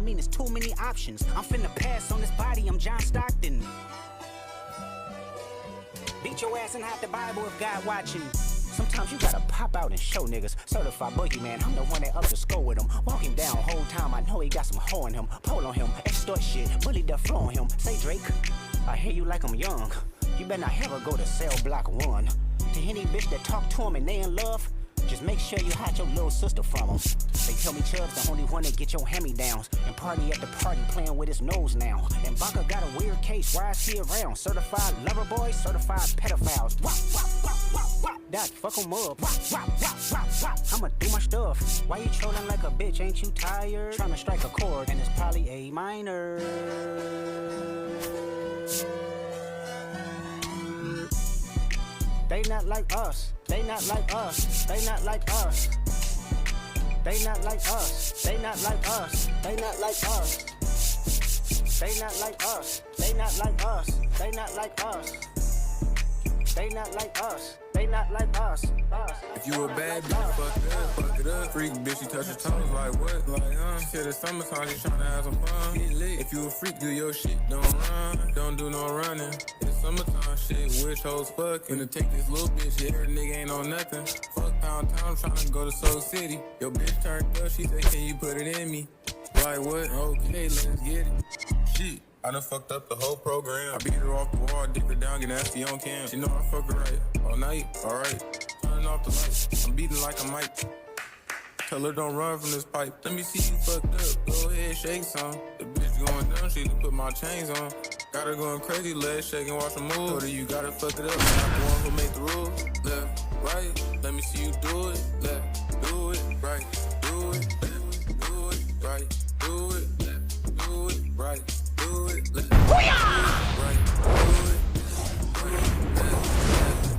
I mean, there's too many options. I'm finna pass on this body, I'm John Stockton. Beat your ass and hide the Bible if God watching. Sometimes you gotta pop out and show niggas. Certified boogeyman, I'm the one that up to score with him. Walk him down, whole time I know he got some hoe in him. Pole on him, extort shit, bully the flow on him. Say Drake, I hear you like I'm young. You better not ever go to cell block 1. To any bitch that talk to him and they in love, just make sure you hide your little sister from him. They tell me Chubb's the only one that get your hand-me-downs. And party at the party playing with his nose now. And Baca got a weird case, why is he around? Certified lover boys, certified pedophiles. Wop, wop, wop, wop, wop. That fuck him up. Wop, wop, wop, wop, wop. I'ma do my stuff. Why you trolling like a bitch, ain't you tired? Trying to strike a chord and it's probably A minor. They not like us. They not like us. They not like us. They not like us. They not like us. They not like us. They not like us. They not like us. They not like us. They not like us. They not like us. If you a bad bitch, fuck it up. Freak bitch, she touch her toes like what? Like, shit, it's summertime, she tryna have some fun. Get lit. If you a freak, do your shit, don't run. Don't do no running. It's summertime shit, witch hoes fucking. Gonna take this little bitch, yeah, her nigga ain't on nothing. Fuck Pound Town, tryna go to Soul City. Your bitch turned up, she said, can you put it in me? Like what? Okay, let's get it. Shit. I done fucked up the whole program. I beat her off the wall, dick her down, get nasty on cam. She know I fuck her right, all night, alright. Turning off the lights, I'm beating like a mic. Tell her don't run from this pipe. Let me see you fucked up, go ahead, shake some. The bitch going down, she done put my chains on. Got her going crazy, legs shaking, watch her move. Told her you gotta fuck it up, I'm the one who make the rules. Left, right, let me see you do it. Left, do it, right, do it, left, do it, right, do it, left, do it, right.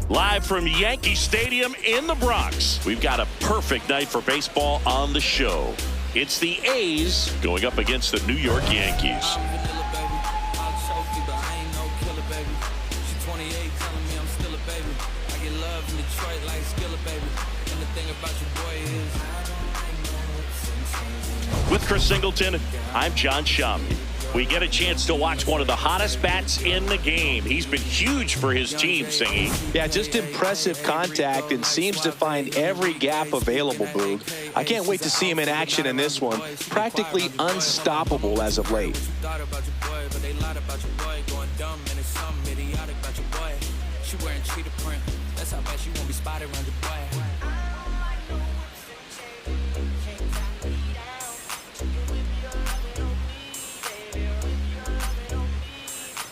Live from Yankee Stadium in the Bronx, we've got a perfect night for baseball on the show. It's the A's going up against the New York Yankees. With Chris Singleton, I'm John Shammy. We get a chance to watch one of the hottest bats in the game. He's been huge for his team, Singy. Yeah, just impressive contact and seems to find every gap available, Boog. I can't wait to see him in action in this one. Practically unstoppable as of late.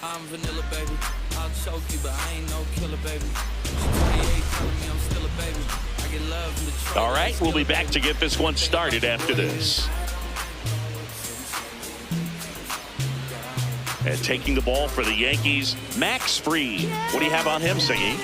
I'm vanilla, baby. I'll choke you, but I ain't no killer, baby. She's 28, telling me I'm still a baby. I get love in Detroit. All right, we'll be back to get this one started after this. And taking the ball for the Yankees, Max Fried. What do you have on him, Singy?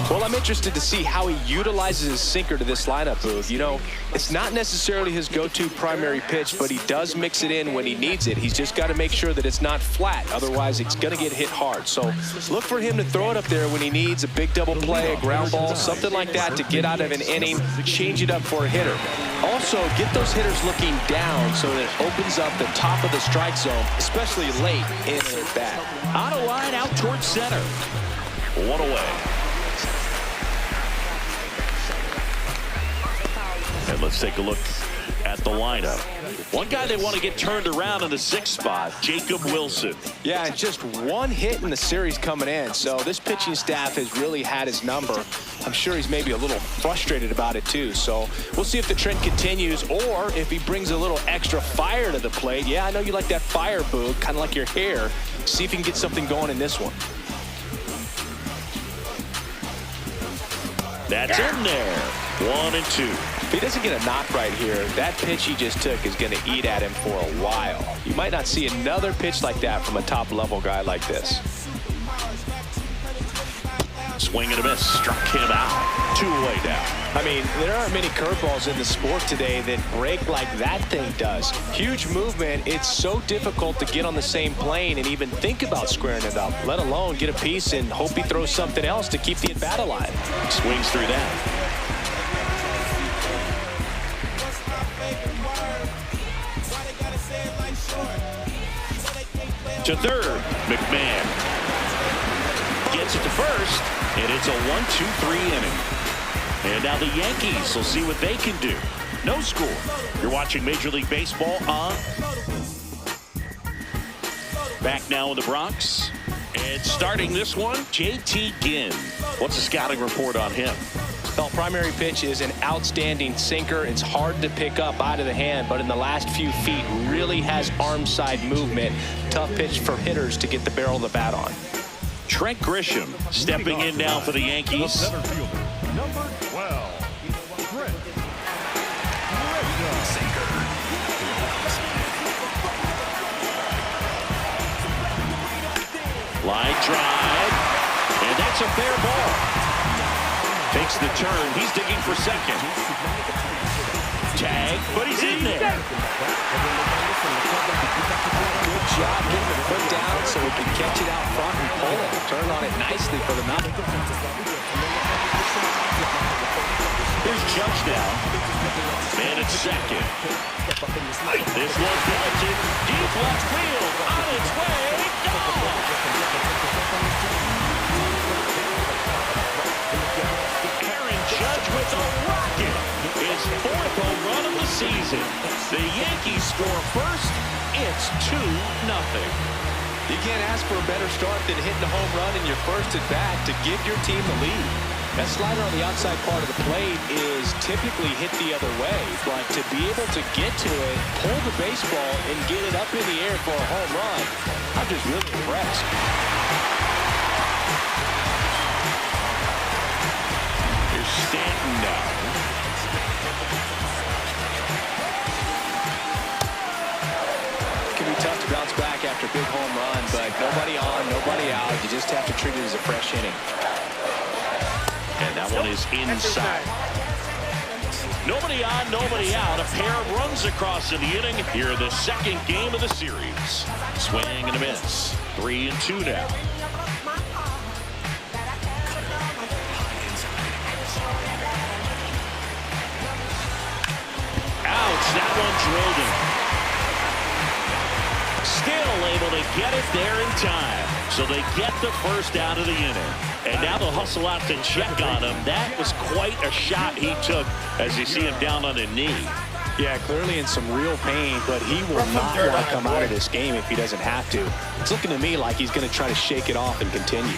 Well, I'm interested to see how he utilizes his sinker to this lineup, Boog. You know, it's not necessarily his go-to primary pitch, but he does mix it in when he needs it. He's just got to make sure that it's not flat. Otherwise, it's going to get hit hard. So look for him to throw it up there when he needs a big double play, a ground ball, something like that to get out of an inning, change it up for a hitter. Also, get those hitters looking down so that it opens up the top of the strike zone, especially late in an at-bat. On a line out towards center. One away. And let's take a look at the lineup. One guy they want to get turned around in the 6th spot, Jacob Wilson. Yeah, and just one hit in the series coming in. So this pitching staff has really had his number. I'm sure he's maybe a little frustrated about it too. So we'll see if the trend continues or if he brings a little extra fire to the plate. Yeah, I know you like that fire, Boog, kind of like your hair. See if he can get something going in this one. That's in there. 1-2. If he doesn't get a knock right here, that pitch he just took is going to eat at him for a while. You might not see another pitch like that from a top-level guy like this. Swing and a miss. Struck him out. 2 away now. I mean, there aren't many curveballs in the sport today that break like that thing does. Huge movement. It's so difficult to get on the same plane and even think about squaring it up, let alone get a piece and hope he throws something else to keep the at-bat alive. Swings through that. To third, McMahon gets it to first, and it's a 1-2-3 inning. And now the Yankees will see what they can do. No score. You're watching Major League Baseball on. Back now in the Bronx. And starting this one, JT Ginn. What's the scouting report on him? Well, primary pitch is an outstanding sinker. It's hard to pick up out of the hand, but in the last few feet really has arm side movement. Tough pitch for hitters to get the barrel of the bat on. Trent Grisham stepping in now for the Yankees. Number 12, Trent Line drive, and that's a fair ball. Takes the turn. He's digging for second. Tag, but he's in there. Good job getting the foot down so he can catch it out front and pull it. Turn on it nicely for the knock. Here's Judge now. Man at second. This one belted deep left field. On its way. Gone. Judge with a rocket. His fourth home run of the season. The Yankees score first. It's 2-0. You can't ask for a better start than hitting a home run in your first at bat to give your team the lead. That slider on the outside part of the plate is typically hit the other way, but to be able to get to it, pull the baseball, and get it up in the air for a home run, I'm just really impressed. Stanton now. It can be tough to bounce back after a big home run, but nobody on, nobody out. You just have to treat it as a fresh inning. And that one is inside. Nobody on, nobody out. A pair of runs across in the inning. Here, the second game of the series. Swing and a miss. 3-2 now. That one drilled him. Still able to get it there in time. So they get the first out of the inning. And now they'll hustle out to check on him. That was quite a shot he took as you see him down on a knee. Yeah, clearly in some real pain, but he will not want to come out of this game if he doesn't have to. It's looking to me like he's going to try to shake it off and continue.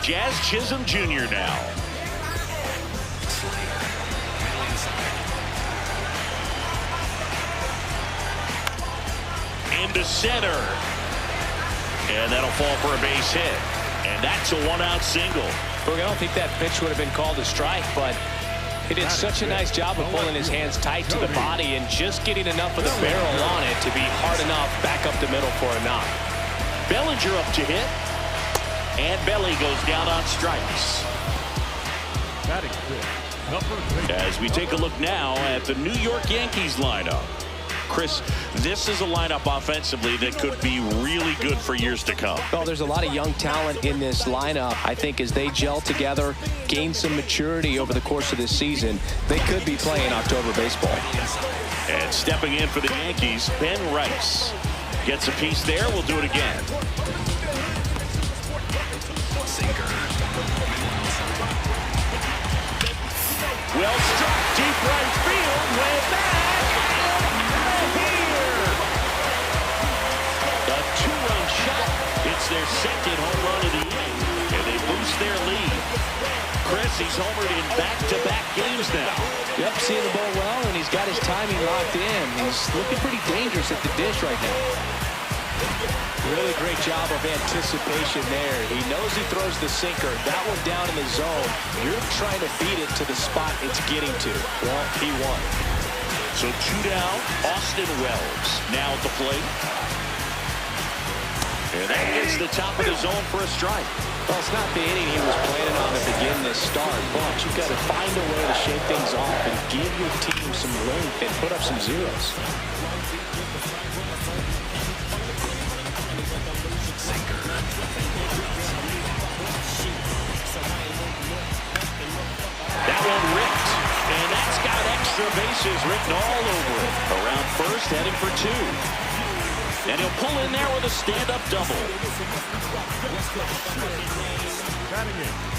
Jazz Chisholm Jr. now. Into center. And that'll fall for a base hit. And that's a one-out single. Look, I don't think that pitch would have been called a strike, but he did such a nice job of pulling his hands tight to the body and just getting enough of the barrel on it to be hard enough back up the middle for a knock. Bellinger up to hit. And Belly goes down on strikes. As we take a look now at the New York Yankees lineup. Chris, this is a lineup offensively that could be really good for years to come. Well, there's a lot of young talent in this lineup. I think as they gel together, gain some maturity over the course of this season, they could be playing October baseball. And stepping in for the Yankees, Ben Rice. Gets a piece there. We'll do it again. Well struck, deep right field, way back. Two-run shot. It's their second home run of the inning, and they boost their lead. Chris, he's homered in back-to-back games now. Yep, seeing the ball well, and he's got his timing locked in. He's looking pretty dangerous at the dish right now. Really great job of anticipation there. He knows he throws the sinker. That one down in the zone. You're trying to beat it to the spot it's getting to. Well, he won. So two down, Austin Wells now at the plate. And that hits the top of the zone for a strike. Well, it's not the inning he was planning on to begin this start, but you've got to find a way to shake things off and give your team some length and put up some zeros. That one ripped, and that's got extra bases written all over it. Around first, heading for two. And he'll pull in there with a stand-up double.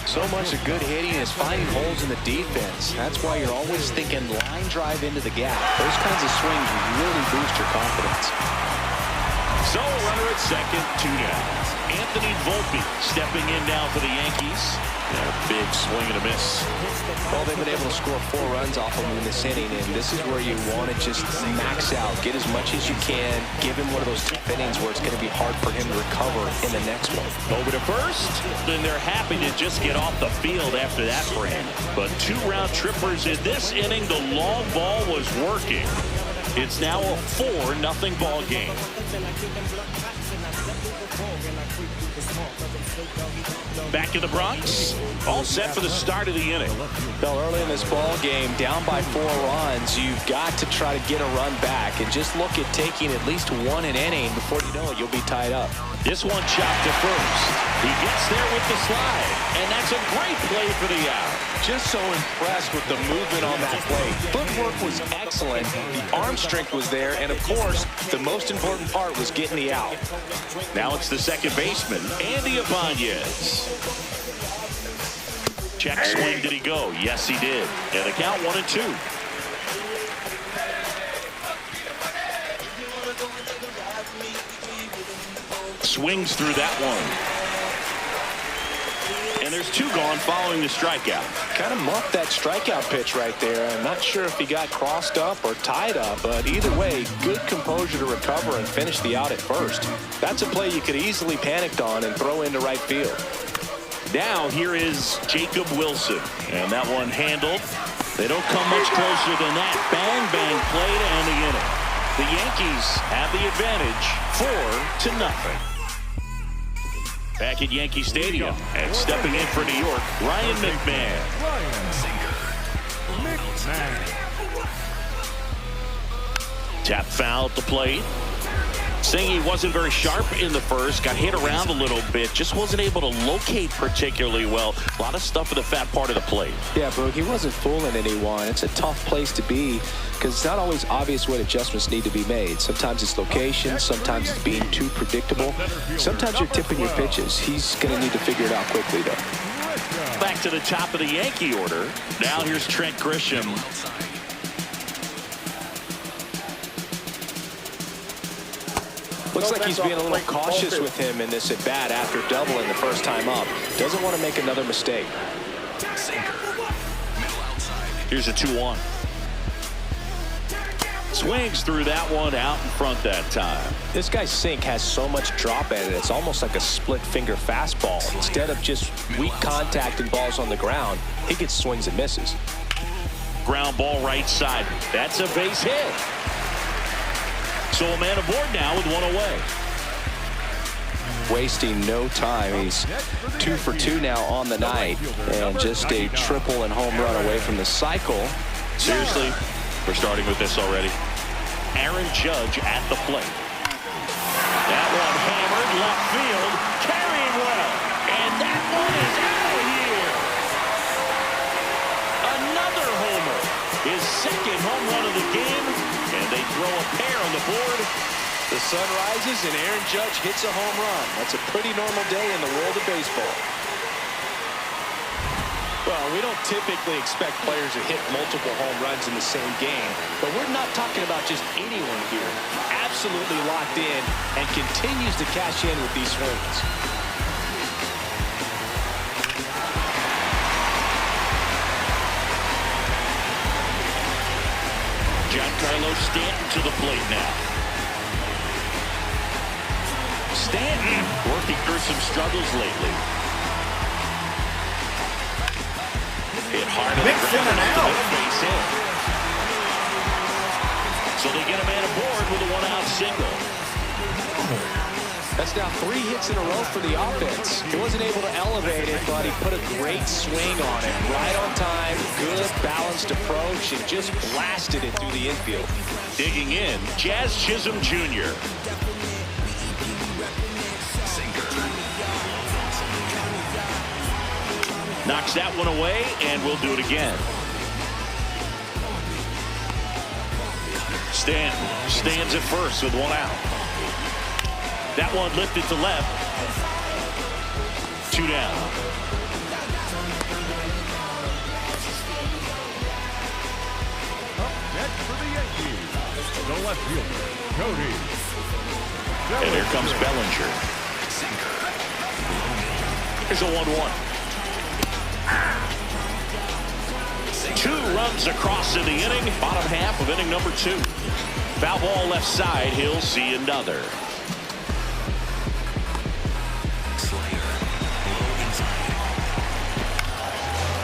So much of good hitting is finding holes in the defense. That's why you're always thinking line drive into the gap. Those kinds of swings really boost your confidence. So a runner at second, 2 down. Anthony Volpe stepping in now for the Yankees. And a big swing and a miss. Well, they've been able to score 4 runs off of him in this inning, and this is where you want to just max out, get as much as you can, give him one of those tough innings where it's going to be hard for him to recover in the next one. Over to first, and they're happy to just get off the field after that frame. But 2 round trippers in this inning. The long ball was working. It's now a 4-0 ball game. Back in the Bronx, all set for the start of the inning. Well, early in this ball game, down by 4 runs, you've got to try to get a run back and just look at taking at least 1 an inning. Before you know it, you'll be tied up. This one chopped to first. He gets there with the slide, and that's a great play for the out. Just so impressed with the movement on that play. Footwork was excellent, the arm strength was there, and of course, the most important part was getting the out. Now it's the second baseman, Andy Ibanez. Check swing, did he go? Yes, he did. And the count 1-2. Swings through that one. And there's 2 gone following the strikeout. Kind of muffed that strikeout pitch right there. I'm not sure if he got crossed up or tied up, but either way, good composure to recover and finish the out at first. That's a play you could easily panicked on and throw into right field. Now here is Jacob Wilson, and that one handled. They don't come much closer than that. Bang, bang play to end the inning. The Yankees have the advantage 4-0. Back at Yankee Stadium, and stepping in for New York, Ryan McMahon. Tap foul at the plate. Saying he wasn't very sharp in the first, got hit around a little bit, just wasn't able to locate particularly well. A lot of stuff in the fat part of the plate. Yeah, Boog, he wasn't fooling anyone. It's a tough place to be because it's not always obvious what adjustments need to be made. Sometimes it's location, sometimes it's being too predictable. Sometimes you're tipping your pitches. He's going to need to figure it out quickly, though. Back to the top of the Yankee order. Now here's Trent Grisham. Looks like he's being a little cautious with him in this at-bat after doubling the first time up. Doesn't want to make another mistake. Here's a 2-1. Swings through that one out in front that time. This guy's sink has so much drop at it. It's almost like a split-finger fastball. Instead of just weak contact and balls on the ground, he gets swings and misses. Ground ball right side. That's a base hit. So a man aboard now with 1 away. Wasting no time. He's 2 for 2 now on the night, and just a triple and home run away from the cycle. Seriously, we're starting with this already. Aaron Judge at the plate. That one hammered left field, carrying well, and that one is out of here. Another homer, his second home run of the game, and they throw a pair on the board. The sun rises and Aaron Judge hits a home run. That's a pretty normal day in the world of baseball. Well, we don't typically expect players to hit multiple home runs in the same game, but we're not talking about just anyone here. Absolutely locked in and continues to cash in with these swings. Giancarlo Stanton to the plate now. Stanton working through some struggles lately. Hit hard on the ground. Base hit. So they get a man aboard with a 1-out single. That's now 3 hits in a row for the offense. He wasn't able to elevate it, but he put a great swing on it. Right on time, good balanced approach, and just blasted it through the infield. Digging in, Jazz Chisholm Jr. Knocks that one away, and we'll do it again. Stanton stands at first with 1 out. That one lifted to left. 2 down. Up next for the Yankees, the left fielder, Cody. And here comes Bellinger. Here's a 1-1. 2 runs across in the inning. Bottom half of inning number 2. Foul ball left side. He'll see another.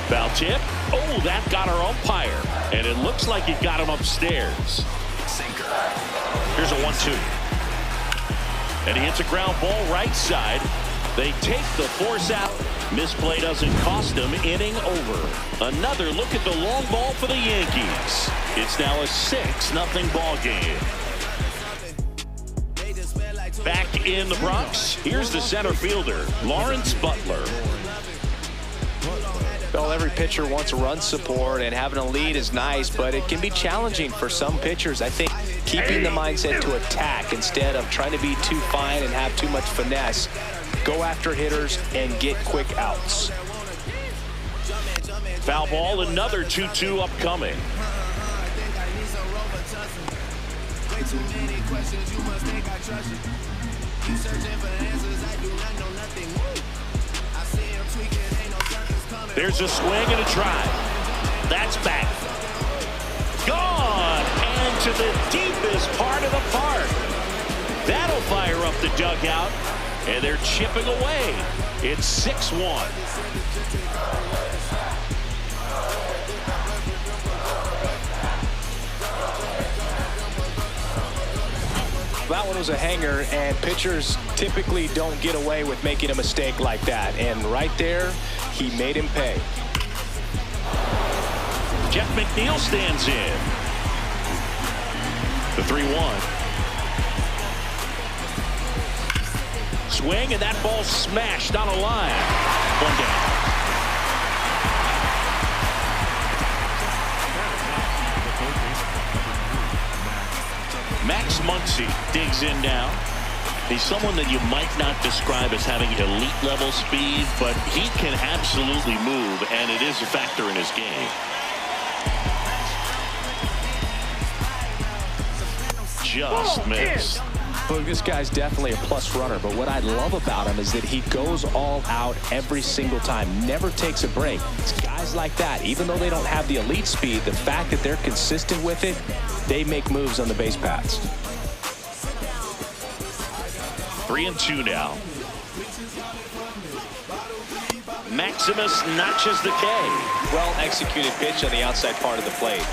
Foul tip. Oh, that got our umpire. And it looks like it got him upstairs. Here's a 1-2. And he hits a ground ball right side. They take the force out. Misplay doesn't cost him. Inning over. Another look at the long ball for the Yankees. It's now a 6-0 ball game. Back in the Bronx, here's the center fielder, Lawrence Butler. Well, every pitcher wants run support, and having a lead is nice, but it can be challenging for some pitchers. I think keeping the mindset to attack instead of trying to be too fine and have too much finesse. Go after hitters and get quick outs. Foul ball, another 2-2 upcoming. There's a swing and a drive. That's back. Gone! And to the deepest part of the park. That'll fire up the dugout. And they're chipping away. It's 6-1. That one was a hanger, and pitchers typically don't get away with making a mistake like that. And right there, he made him pay. Jeff McNeil stands in. The 3-1. Swing, and that ball smashed on a line. 1 down. Max Muncy digs in now. He's someone that you might not describe as having elite level speed, but he can absolutely move, and it is a factor in his game. Just missed. Look, this guy's definitely a plus runner, but what I love about him is that he goes all out every single time, never takes a break. It's guys like that, even though they don't have the elite speed, the fact that they're consistent with it, they make moves on the base paths. 3-2 now. Maximus notches the K. Well executed pitch on the outside part of the plate.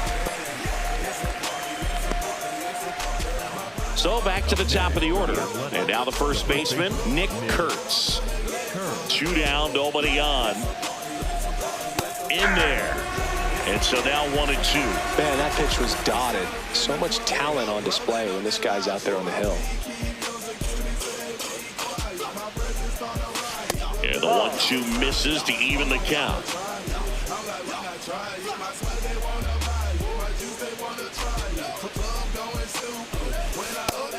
So back to the top of the order. And now the first baseman, Nick Kurtz. 2 down, nobody on. In there. And so now 1-2. Man, that pitch was dotted. So much talent on display when this guy's out there on the hill. And the 1-2 misses to even the count.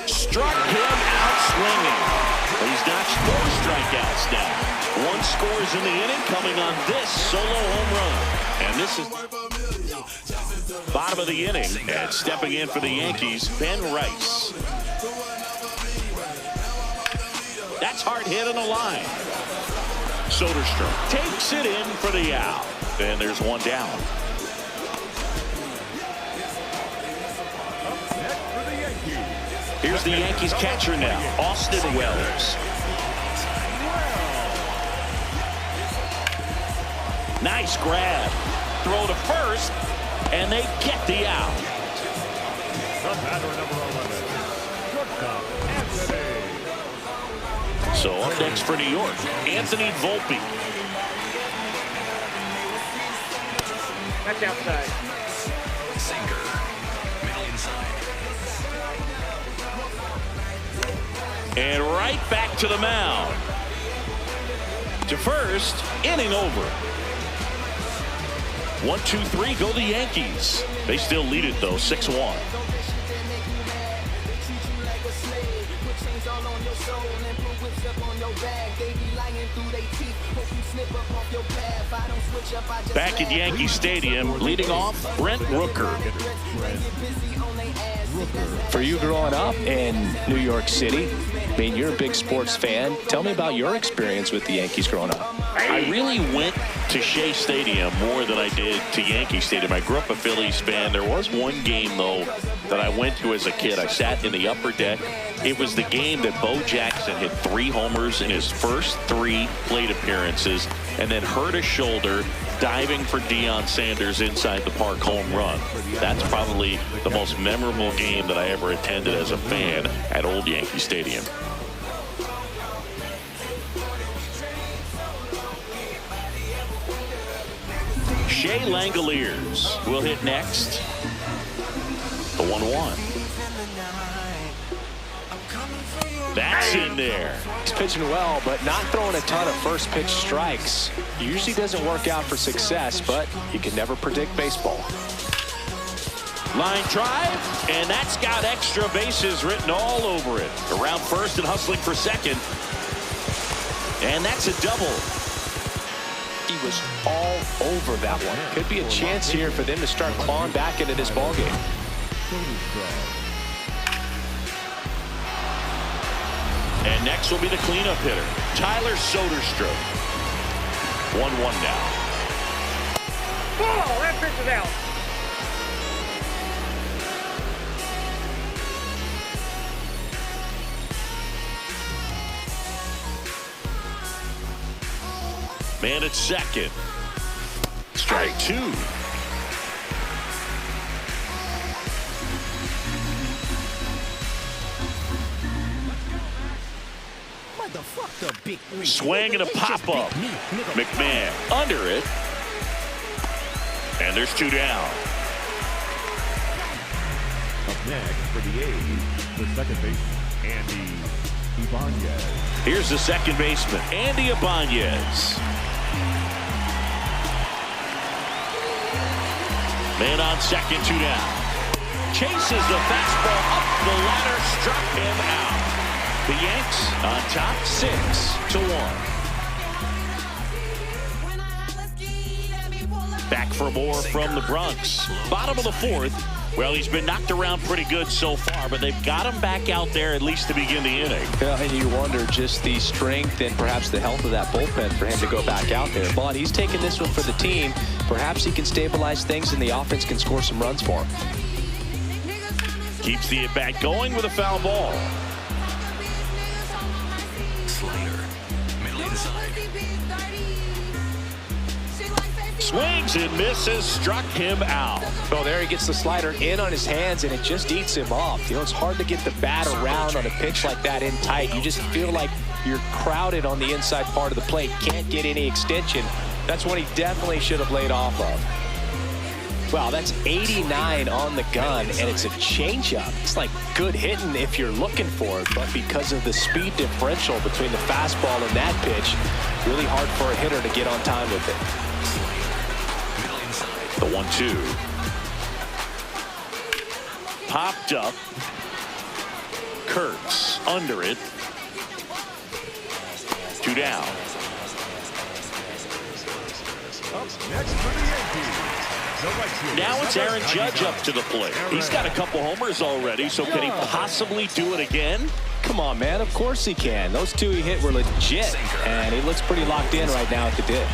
Struck him out swinging. He's notched 4 strikeouts now. 1 scores in the inning, coming on this solo home run. And this is bottom of the inning. And stepping in for the Yankees, Ben Rice. That's hard hit on the line. Soderstrom takes it in for the out. And there's 1 down. Here's the Yankees catcher now, Austin Wells. Nice grab. Throw to first, and they get the out. The batter, number 11, shortstop, Anthony. So up next for New York, Anthony Volpe. That's outside. Sinker. Middle inside. And right back to the mound. To first, inning over. 1-2-3, go the Yankees. They still lead it, though, 6-1. Back at Yankee Stadium, leading off, Brent Rooker. For you growing up in New York City, I mean, you're a big sports fan. Tell me about your experience with the Yankees growing up. I really went to Shea Stadium more than I did to Yankee Stadium. I grew up a Phillies fan. There was one game, though, that I went to as a kid. I sat in the upper deck. It was the game that Bo Jackson hit 3 homers in his first 3 plate appearances and then hurt his shoulder diving for Deion Sanders inside the park home run. That's probably the most memorable game that I ever attended as a fan at Old Yankee Stadium. Shea Langoliers will hit next. The 1-1. That's in there. He's pitching well, but not throwing a ton of first pitch strikes. Usually doesn't work out for success, but you can never predict baseball. Line drive, and that's got extra bases written all over it. Around first and hustling for second. And that's a double. He was all over that one. Could be a chance here for them to start clawing back into this ballgame. And next will be the cleanup hitter, Tyler Soderstrom. 1-1 now. Oh, that pitch is out. Man at second. Strike 2. Swing and a pop-up. McMahon under it. And there's 2 down. Up next for the A's, the second baseman, Andy Ibanez. Here's the second baseman, Andy Ibanez. Man on second, 2 down. Chases the fastball up the ladder, struck him out. The Yanks on top 6-1. Back for more from the Bronx. Bottom of the 4th. Well, he's been knocked around pretty good so far, but they've got him back out there at least to begin the inning. Yeah, and you wonder just the strength and perhaps the health of that bullpen for him to go back out there. But he's taking this one for the team. Perhaps he can stabilize things and the offense can score some runs for him. Keeps the at-bat going with a foul ball. Swings and misses, struck him out. Well, there he gets the slider in on his hands, and it just eats him up. You know, it's hard to get the bat around on a pitch like that in tight. You just feel like you're crowded on the inside part of the plate. Can't get any extension. That's one he definitely should have laid off of. Wow, that's 89 on the gun, and it's a changeup. It's like good hitting if you're looking for it, but because of the speed differential between the fastball and that pitch, really hard for a hitter to get on time with it. The 1-2. Popped up. Kurtz under it. 2 down. Next for the Yankees. Now it's Aaron Judge up to the plate. He's got a couple homers already, so can he possibly do it again? Come on, man. Of course he can. Those 2 he hit were legit, and he looks pretty locked in right now at the dish.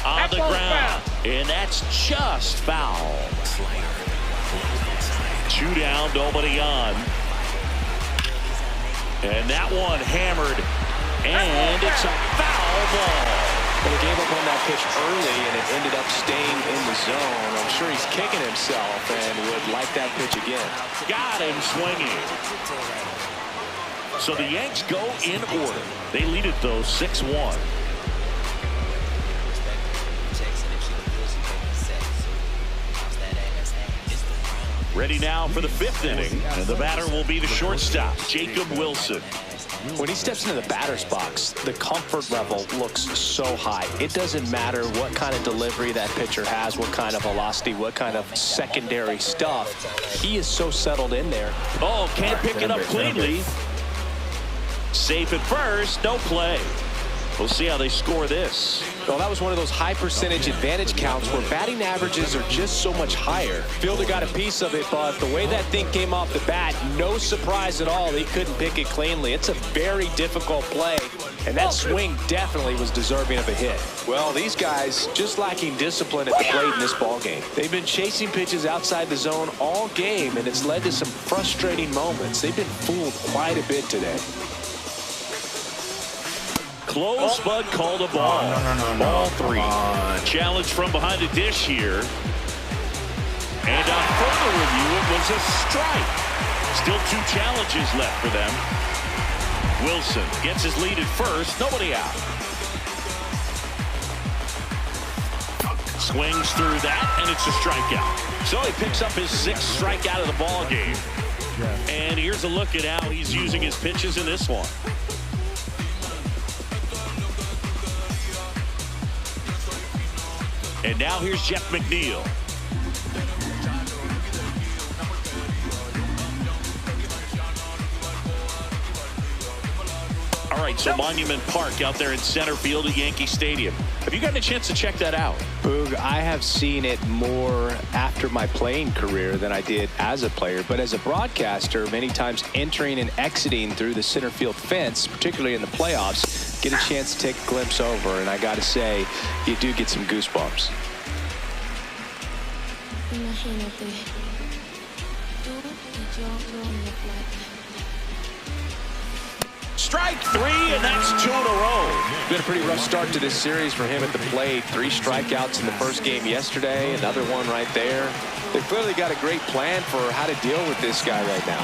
On the ground, and that's just foul. 2 down, nobody on. And that one hammered, and it's a foul ball. Well, he gave up on that pitch early, and it ended up staying in the zone. I'm sure he's kicking himself and would like that pitch again. Got him swinging. So the Yanks go in order. They lead it, though, 6-1. Ready now for the 5th inning, and the batter will be the shortstop, Jacob Wilson. When he steps into the batter's box, the comfort level looks so high. It doesn't matter what kind of delivery that pitcher has, what kind of velocity, what kind of secondary stuff. He is so settled in there. Oh, can't pick it up cleanly. Safe at first, no play. We'll see how they score this. Well, that was one of those high percentage advantage counts where batting averages are just so much higher. Fielder got a piece of it, but the way that thing came off the bat, no surprise at all. He couldn't pick it cleanly. It's a very difficult play, and that swing definitely was deserving of a hit. Well, these guys just lacking discipline at the plate in this ball game. They've been chasing pitches outside the zone all game, and it's led to some frustrating moments. They've been fooled quite a bit today. Close, but called a ball. Ball 3. Challenge from behind the dish here. And on further review, it was a strike. Still 2 challenges left for them. Wilson gets his lead at first. Nobody out. Swings through that, and it's a strikeout. So he picks up his 6th strikeout of the ball game. And here's a look at how he's using his pitches in this one. And now here's Jeff McNeil. All right, so Monument Park out there in center field at Yankee Stadium. Have you gotten a chance to check that out? Boog, I have seen it more after my playing career than I did as a player. But as a broadcaster, many times entering and exiting through the center field fence, particularly in the playoffs, get a chance to take a glimpse over. And I got to say, you do get some goosebumps. Strike 3, and that's 2 in a row. Been a pretty rough start to this series for him at the plate. 3 strikeouts in the first game yesterday, another one right there. They've clearly got a great plan for how to deal with this guy right now.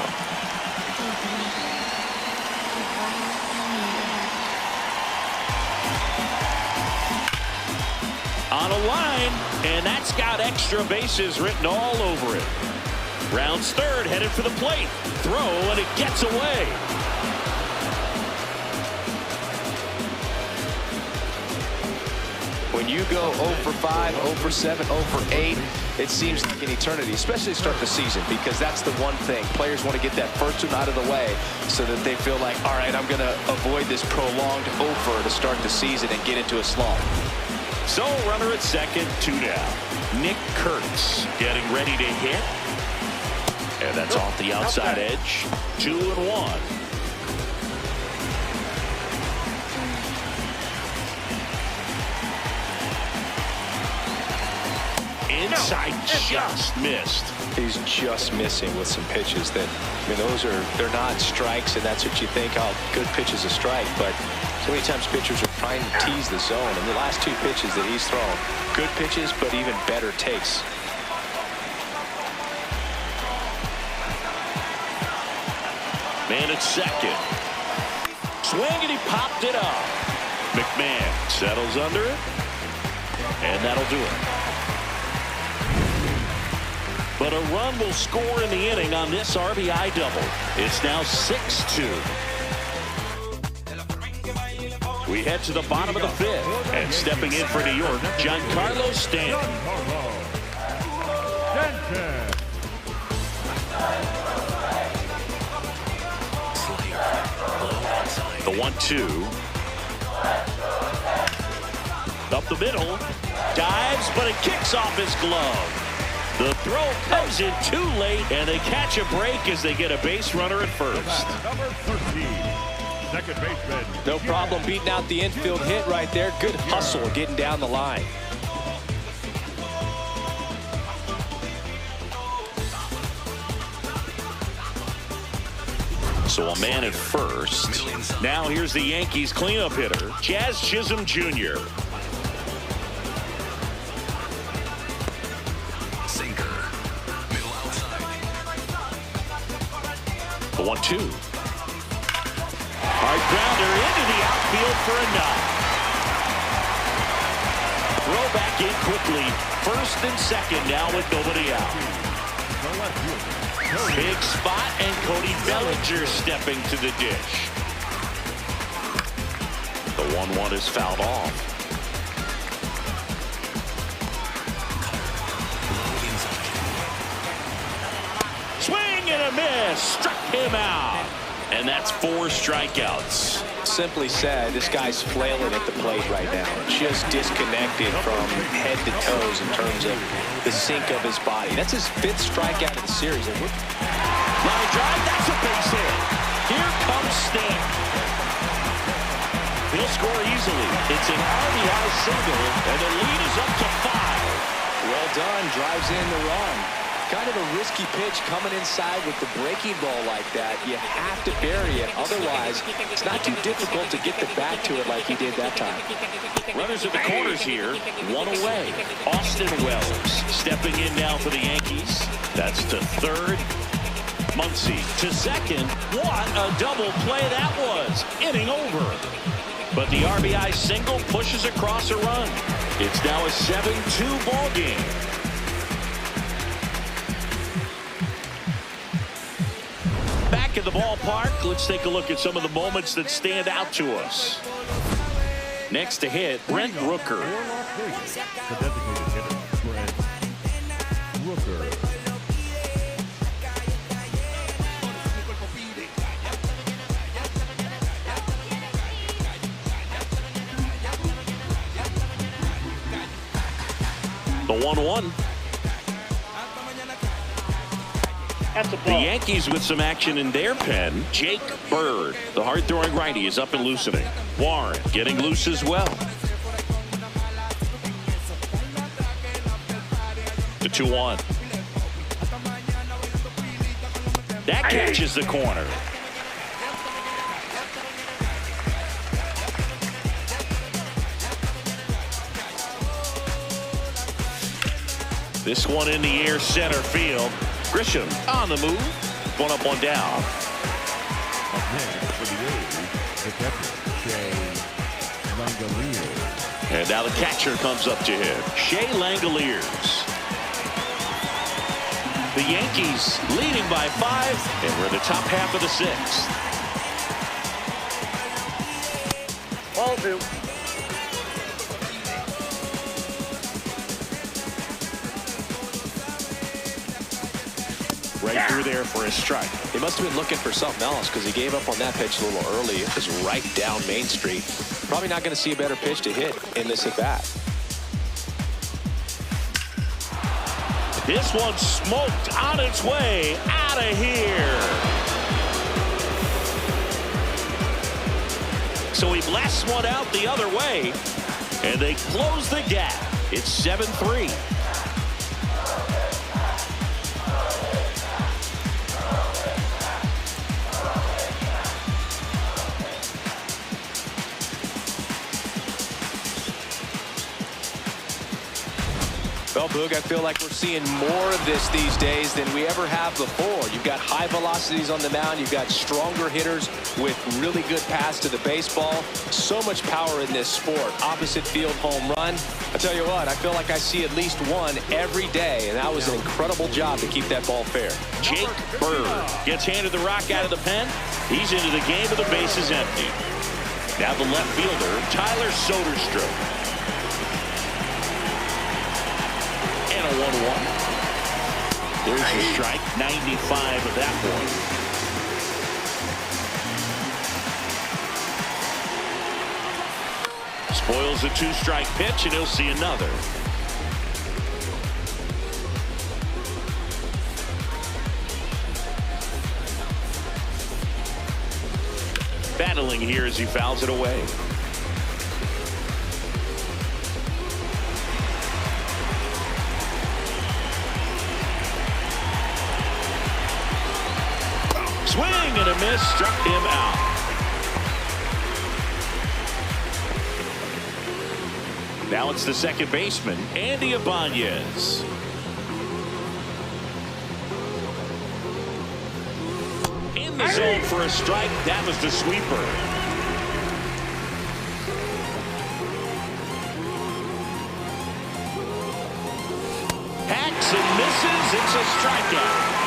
On a line, and that's got extra bases written all over it. Rounds 3rd, headed for the plate. Throw, and it gets away. When you go 0 for 5, 0 for 7, 0 for 8, it seems like an eternity, especially to start the season, because that's the one thing. Players want to get that first one out of the way so that they feel like, all right, I'm going to avoid this prolonged 0 for to start the season and get into a slump. So, runner at second, 2 down. Nick Kurtz getting ready to hit. And that's off the outside edge. 2-1. Inside, just missed. He's just missing with some pitches that, I mean, they're not strikes, and that's what you think, oh, good pitch is a strike, but so many times pitchers are trying to tease the zone, and the last 2 pitches that he's thrown, good pitches, but even better takes. Man at second. Swing, and he popped it up. McMahon settles under it, and that'll do it. But a run will score in the inning on this RBI double. It's now 6-2. We head to the bottom of the 5th. And stepping in for New York, Giancarlo Stanton. The 1-2. Up the middle. Dives, but it kicks off his glove. The throw comes in too late, and they catch a break as they get a base runner at first. Number 13, second baseman. No problem beating out the infield hit right there. Good hustle getting down the line. So a man at first. Now here's the Yankees cleanup hitter, Jazz Chisholm Jr. The 1-2. Hard grounder into the outfield for a knock. Throw back in quickly. First and second now with nobody out. left fielder. Big spot, and Cody Bellinger stepping to the dish. The 1-1 is fouled off. Swing and a miss. Struck him out. And that's 4 strikeouts. Simply said, this guy's flailing at the plate right now. Just disconnected from head to toes in terms of the sink of his body. That's his 5th strikeout of the series. Line drive, that's a base hit. Here comes Stan. He'll score easily. It's an RBI single, and the lead is up to 5. Well done, drives in the run. Kind of a risky pitch coming inside with the breaking ball like that. You have to bury it. Otherwise, it's not too difficult to get the bat to it like he did that time. Runners at the corners here, 1 away. Austin Wells stepping in now for the Yankees. That's to third. Muncy to second. What a double play that was. Inning over. But the RBI single pushes across a run. It's now a 7-2 ball game. Back in the ballpark, let's take a look at some of the moments that stand out to us. Next to hit, Brent Rooker. The designated hitter, Brent Rooker. The 1-1. The Yankees with some action in their pen. Jake Bird, the hard-throwing righty, is up and loosening. Warren getting loose as well. The 2-1. That catches the corner. This one in the air, center field. Grisham on the move. 1 up, 1 down. Up next for the A's, the catcher, Shea Langoliers. And now the catcher comes up to him. Shea Langoliers. The Yankees leading by 5, and we're in the top half of the 6th. Ball 2. Right through there for a strike. He must have been looking for something else because he gave up on that pitch a little early. It was right down Main Street. Probably not going to see a better pitch to hit in this at bat. This one smoked on its way out of here. So he blasts one out the other way, and they close the gap. It's 7-3. Well, Boog, I feel like we're seeing more of this these days than we ever have before. You've got high velocities on the mound. You've got stronger hitters with really good pass to the baseball. So much power in this sport. Opposite field home run. I tell you what, I feel like I see at least one every day, and that was an incredible job to keep that ball fair. Jake Bird gets handed the rock out of the pen. He's into the game, but the base is empty. Now the left fielder, Tyler Soderstrom. And a 1-1. There's a strike, 95 of that one. Spoils a 2-strike pitch, and he'll see another. Battling here as he fouls it away. Swing and a miss, struck him out. Now it's the second baseman, Andy Ibanez. In the zone for a strike. That was the sweeper. Hacks and misses. It's a strikeout.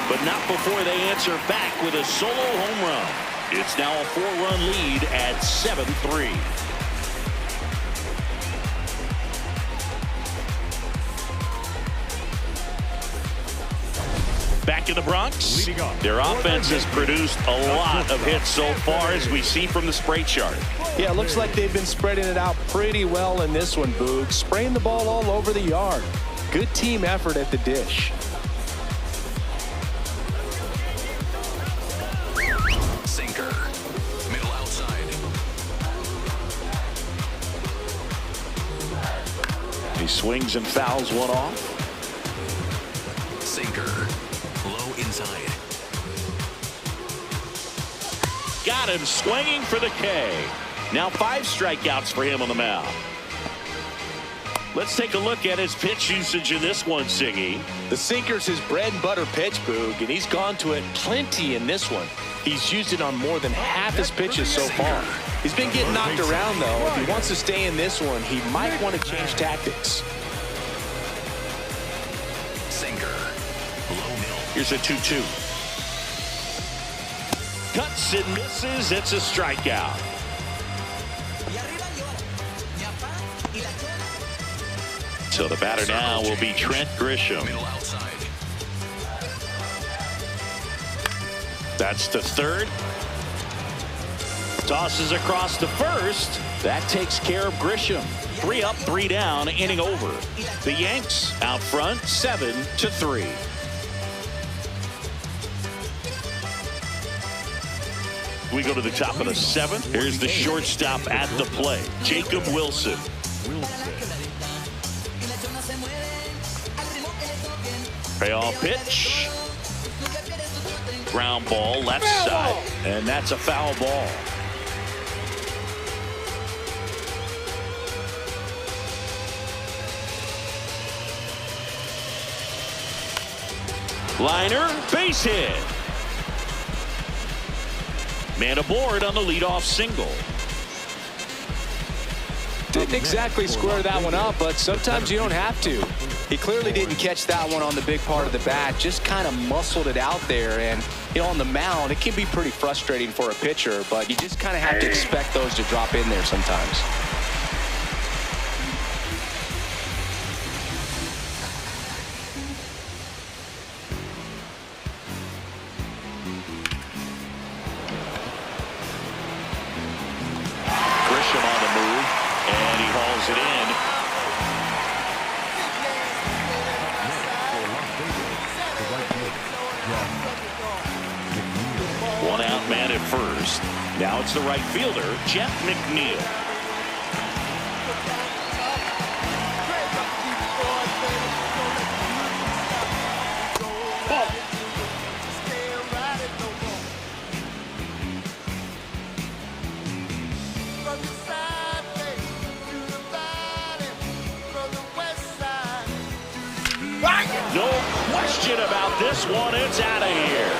but not before they answer back with a solo home run. It's now a 4-run lead at 7-3. Back in the Bronx, their offense has produced a lot of hits so far, as we see from the spray chart. Yeah, it looks like they've been spreading it out pretty well in this one, Boog. Spraying the ball all over the yard. Good team effort at the dish. Sinker. Middle outside. He swings and fouls one off. Sinker. Low inside. Got him swinging for the K. Now 5 strikeouts for him on the mound. Let's take a look at his pitch usage in this one, Siggy. The sinker's his bread and butter pitch, Boog, and he's gone to it plenty in this one. He's used it on more than half his pitches so far. He's been getting knocked around, though. If he wants to stay in this one, he might want to change tactics. Sinker. Low middle. Here's a 2-2. Cuts and misses. It's a strikeout. So the batter now will be Trent Grisham. Middle outside. That's the third. Tosses across to first. That takes care of Grisham. 3 up, 3 down, inning over. The Yanks out front, 7-3. We go to the top of the 7th. Here's the shortstop at the plate, Jacob Wilson. Payoff pitch. Ground ball left side. And that's a foul ball. Liner, base hit. Man aboard on the leadoff single. Didn't exactly square that one up, but sometimes you don't have to. He clearly didn't catch that one on the big part of the bat, just kind of muscled it out there. And, you know, on the mound, it can be pretty frustrating for a pitcher, but you just kind of have to expect those to drop in there sometimes. Grisham on the move, and he hauls it in. One out man at first. Now it's the right fielder, Jeff McNeil. No question about this one. It's out of here.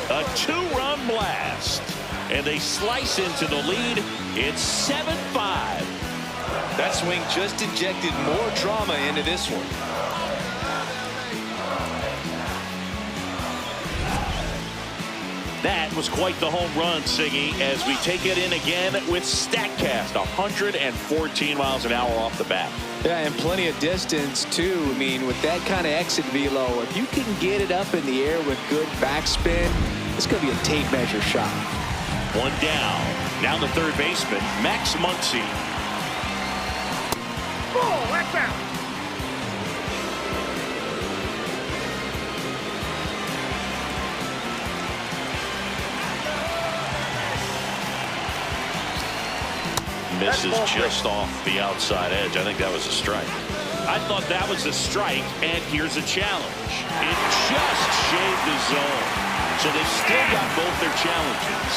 A 2-run blast. And they slice into the lead. It's 7-5. That swing just injected more drama into this one. That was quite the home run, Siggy, as we take it in again with StatCast. 114 miles an hour off the bat. Yeah, and plenty of distance, too. I mean, with that kind of exit velo, if you can get it up in the air with good backspin, it's going to be a tape measure shot. One down. Now the third baseman, Max Muncy. Oh, that's out. Misses just off the outside edge. I think that was a strike. I thought that was a strike, and here's a challenge. It just shaved the zone. So they still got both their challenges.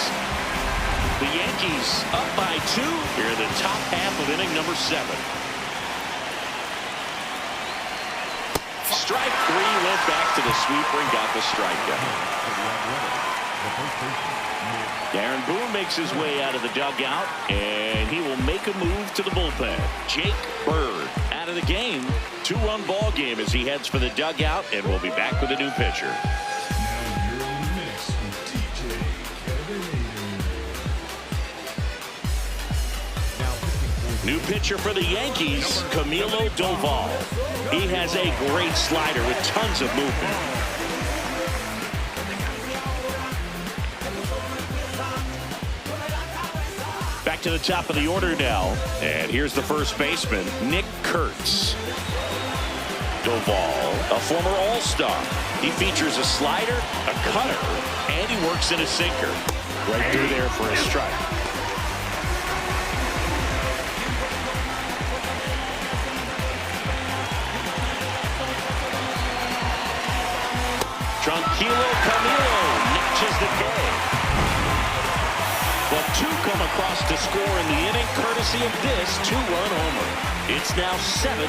The Yankees up by 2 here in the top half of inning number 7. Strike 3, went back to the sweeper and got the strikeout. Darren Boone makes his way out of the dugout, and he will make a move to the bullpen. Jake Bird out out of the game. 2-run ball game as he heads for the dugout, and we'll be back with a new pitcher. New pitcher for the Yankees, Camilo Doval. He has a great slider with tons of movement. Back to the top of the order now. And here's the first baseman, Nick Kurtz. Doval, a former All-Star. He features a slider, a cutter, and he works in a sinker. Right through there for a strike. Tranquilo Camilo notches the K. But two come across to score in the inning courtesy of this 2-run homer. It's now 7-5.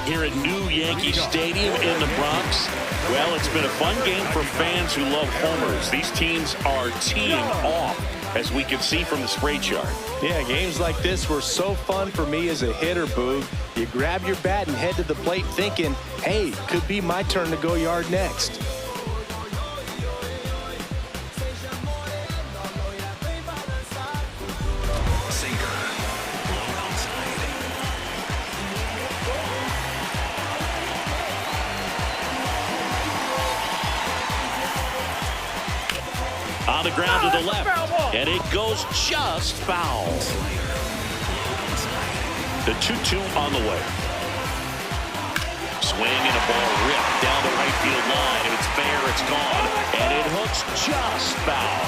Here at New Yankee Stadium in the Bronx. Well, it's been a fun game for fans who love homers. These teams are teeing off, as we can see from the spray chart. Yeah, games like this were so fun for me as a hitter, Boog. You grab your bat and head to the plate thinking, hey, could be my turn to go yard next. On the ground to the left, and it goes just foul. The 2-2 on the way. Swing and a ball ripped down the right field line. If it's fair, it's gone, and it hooks just foul.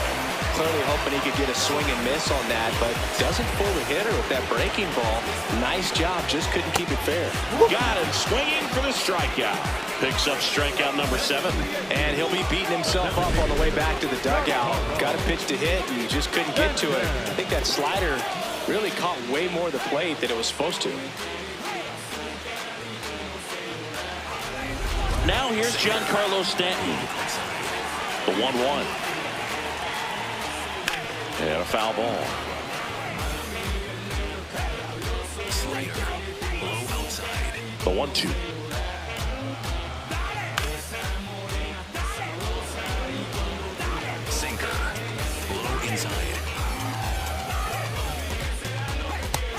Clearly hoping he could get a swing and miss on that, but doesn't fool the hitter with that breaking ball. Nice job, just couldn't keep it fair. Got him swinging for the strikeout. Picks up strikeout number 7. And he'll be beating himself up on the way back to the dugout. Got a pitch to hit and just couldn't get to it. I think that slider really caught way more of the plate than it was supposed to. Now here's Giancarlo Stanton. The 1-1. And a foul ball. The 1-2. Sinker. Low inside.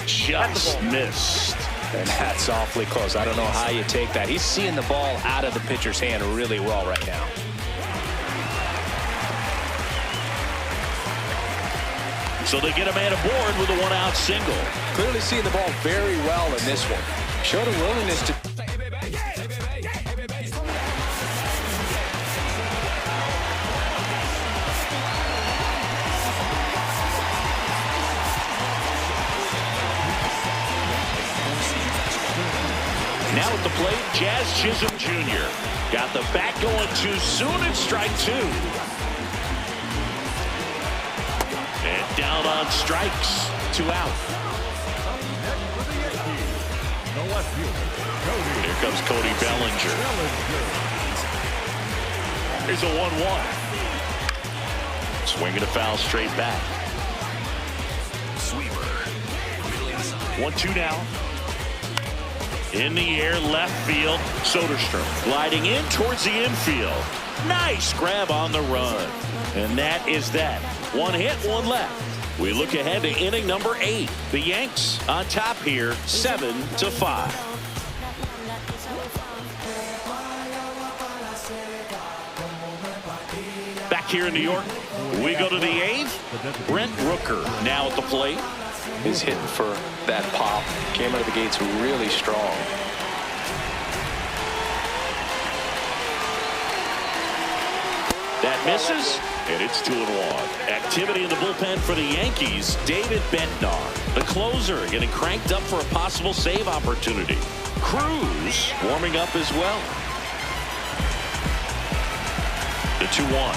Just missed. And that's awfully close. I don't know how you take that. He's seeing the ball out of the pitcher's hand really well right now. So they get a man aboard with a 1-out single. Clearly seeing the ball very well in this one. Showed a willingness to... Now at the plate, Jazz Chisholm Jr. Got the bat going too soon at strike 2. And down on strikes. 2 out. Here comes Cody Bellinger. Here's a 1-1. Swinging a foul straight back. 1-2 now. In the air, left field. Soderstrom gliding in towards the infield. Nice grab on the run. And that is that. 1 hit, 1 left. We look ahead to inning number 8. The Yanks on top here, 7-5. Back here in New York, we go to the 8th. Brent Rooker now at the plate. Is hitting for that pop. Came out of the gates really strong. That misses, and it's 2-1. Activity in the bullpen for the Yankees. David Bednar, the closer, getting cranked up for a possible save opportunity. Cruz warming up as well. The 2-1.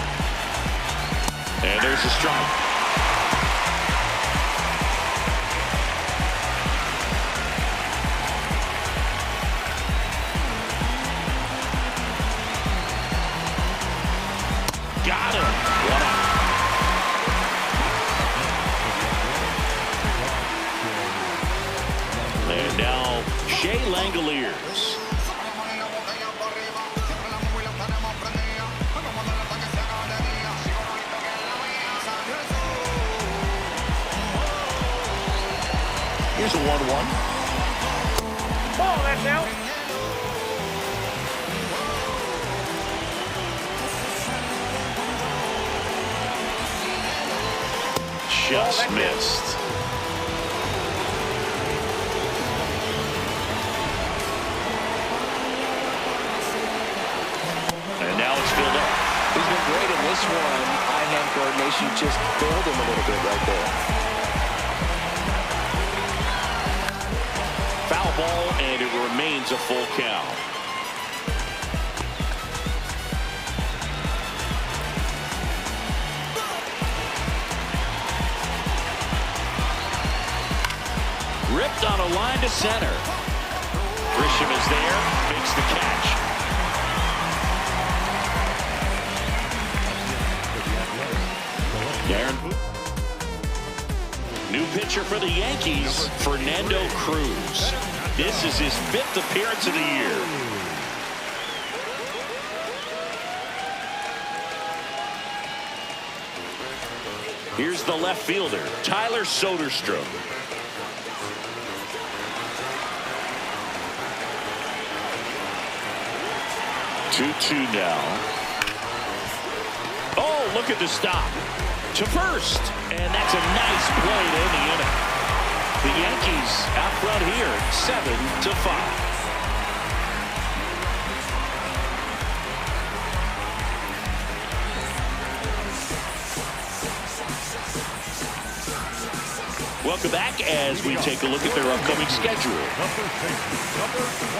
And there's a strike. Got him. 1 out. And now Shea Langoliers. Here's a 1-1. Ball, that's out. Just missed. And now it's filled up. He's been great in this one. Eye-hand coordination just failed him a little bit right there. Foul ball, and it remains a full count. Ripped on a line to center. Grisham is there, makes the catch. Darren. New pitcher for the Yankees, Fernando Cruz. This is his 5th appearance of the year. Here's the left fielder, Tyler Soderstrom. 2-2 now. Oh, look at the stop. To first. And that's a nice play to end the inning. The Yankees out front here, 7-5. Welcome back as we take a look at their upcoming schedule. Number 22.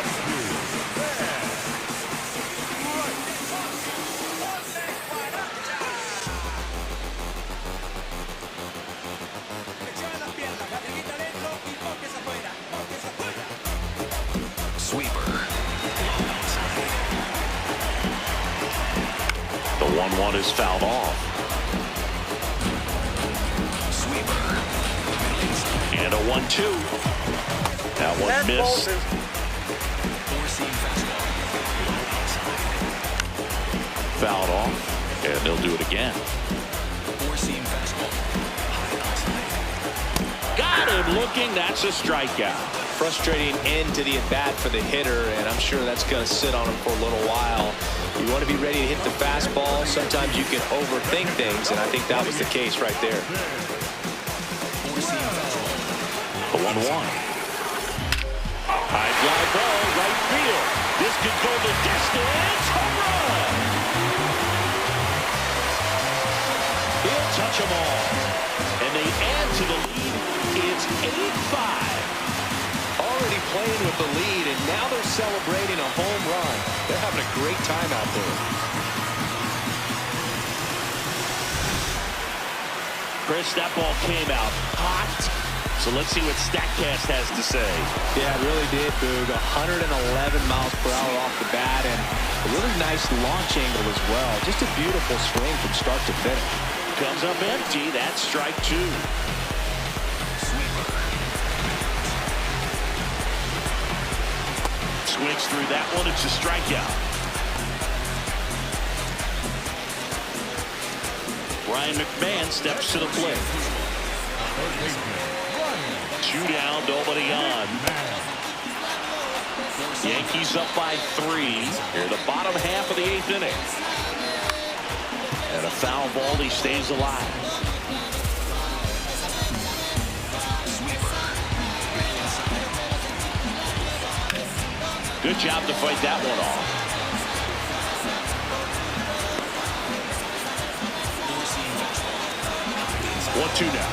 The 1-1 is fouled off. Sweeper. And a 1-2. That one missed. Fouled off. And they'll do it again. Got him looking. That's a strikeout. Frustrating end to the at-bat for the hitter, and I'm sure that's going to sit on him for a little while. You want to be ready to hit the fastball. Sometimes you can overthink things, and I think that was the case right there. The 1-1. High fly ball, right field. This could go the distance. Home run! He'll touch them all. And they add to the lead. It's 8-5. Already playing with the lead, and now they're celebrating a home run. They're having a great time out there. Chris, that ball came out hot. So let's see what StatCast has to say. Yeah, it really did, Boog. 111 miles per hour off the bat, and a really nice launch angle as well. Just a beautiful swing from start to finish. Comes up empty. That's strike 2. Swings through that one. It's a strikeout. Ryan McMahon steps to the plate. 2 down, nobody on. Yankees up by 3. Here, the bottom half of the 8th inning. And a foul ball. He stays alive. Good job to fight that one off. 1-2 now.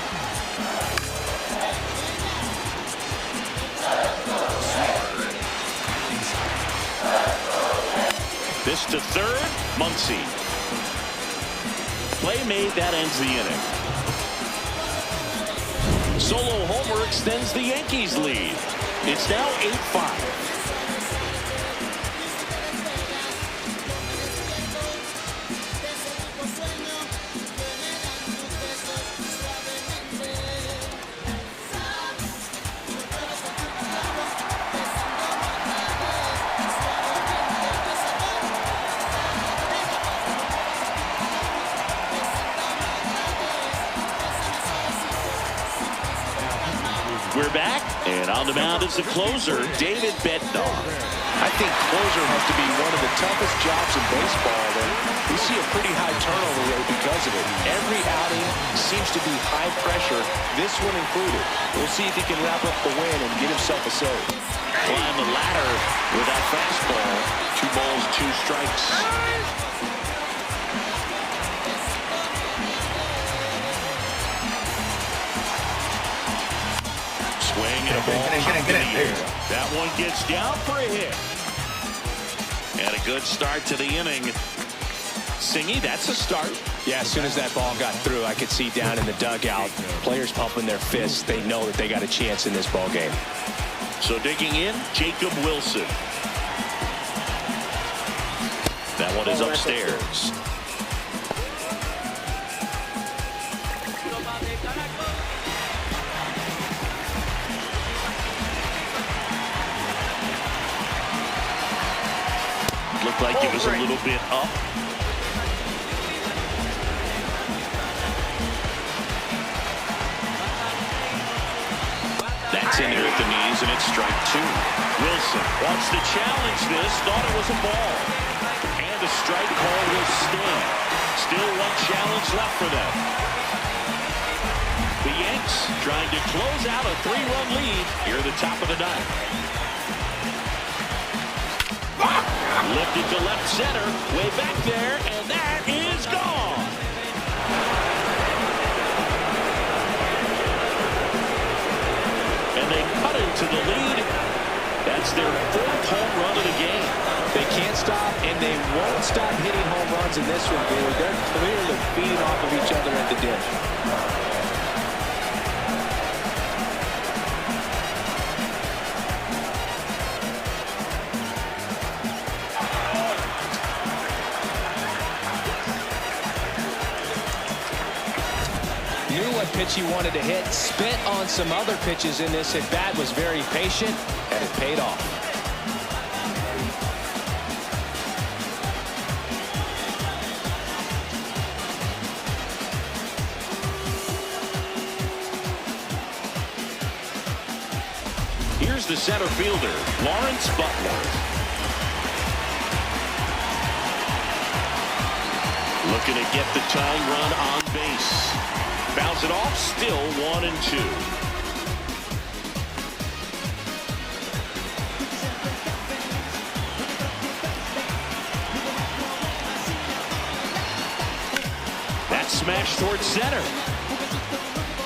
This to third, Muncy. Play made, that ends the inning. Solo homer extends the Yankees lead. It's now 8-5. back, and on the mound is the closer, David Bednar. I think closer has to be one of the toughest jobs in baseball, and we see a pretty high turnover rate because of it. Every outing seems to be high pressure, this one included. We'll see if he can wrap up the win and get himself a save. Climb the ladder with that fastball. 2 balls, 2 strikes. Swing and a ball in the air. That one gets down for a hit. And a good start to the inning. Singy, that's a start. Yeah, as soon as that ball got through, I could see down in the dugout, players pumping their fists. They know that they got a chance in this ball game. So digging in, Jacob Wilson. That one is upstairs. Looked like it was a little bit up. That's in there at the knees, and it's strike 2. Wilson wants to challenge this, thought it was a ball. And the strike call will stand. Still 1 challenge left for them. The Yanks trying to close out a 3-run lead here at the top of the 9th. Lifted to left center, way back there, and that is gone. And they cut into the lead. That's their 4th home run of the game. They can't stop, and they won't stop hitting home runs in this one, Bailey. They're clearly feeding off of each other at the dish. Pitch he wanted to hit, spent on some other pitches in this at bat, was very patient, and it paid off. Here's the center fielder, Lawrence Butler. Looking to get the tying run on base. Bounce it off, still 1-2. That's smashed towards center.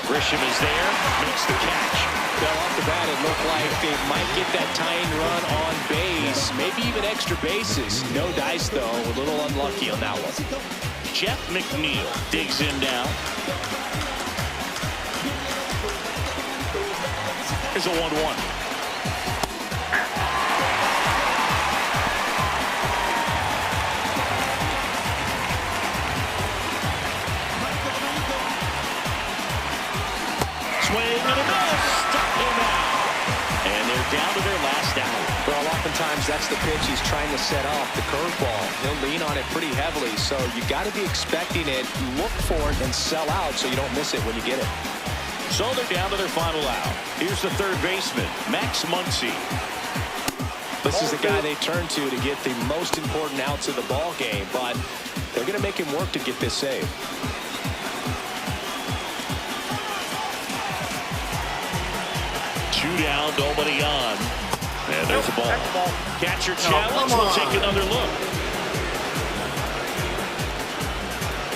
Grisham is there, makes the catch. Fell off the bat, it looked like they might get that tying run on base, maybe even extra bases. No dice, though, a little unlucky on that one. Jeff McNeil digs in now. Here's a 1-1. Swing and a miss. Stop him out. And they're down to their last out. Well, oftentimes that's the pitch he's trying to set off, the curveball. He'll lean on it pretty heavily, so you got to be expecting it, look for it, and sell out so you don't miss it when you get it. So they're down to their final out. Here's the 3rd baseman, Max Muncy. This is the guy they turn to get the most important outs of the ball game, but they're going to make him work to get this save. Two down, nobody on. And there's a ball. Catcher challenge. We'll take another look.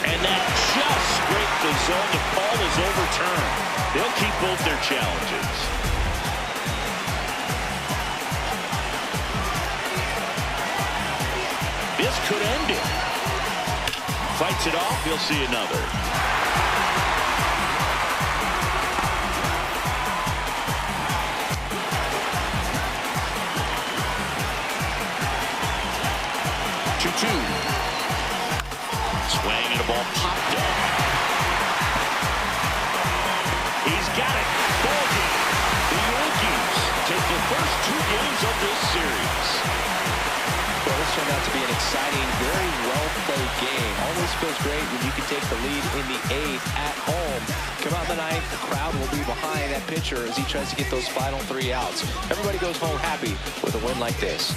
And that just scraped the zone. The call is overturned. They'll keep both their challenges. This could end it. Fights it off. He'll see another. Swing and a ball popped up. He's got it. Ball game. The Yankees take the first 2 games of this series. Well, this turned out to be an exciting, very well-played game. Always feels great when you can take the lead in the 8th at home. Come out in the 9th, the crowd will be behind that pitcher as he tries to get those final 3 outs. Everybody goes home happy with a win like this.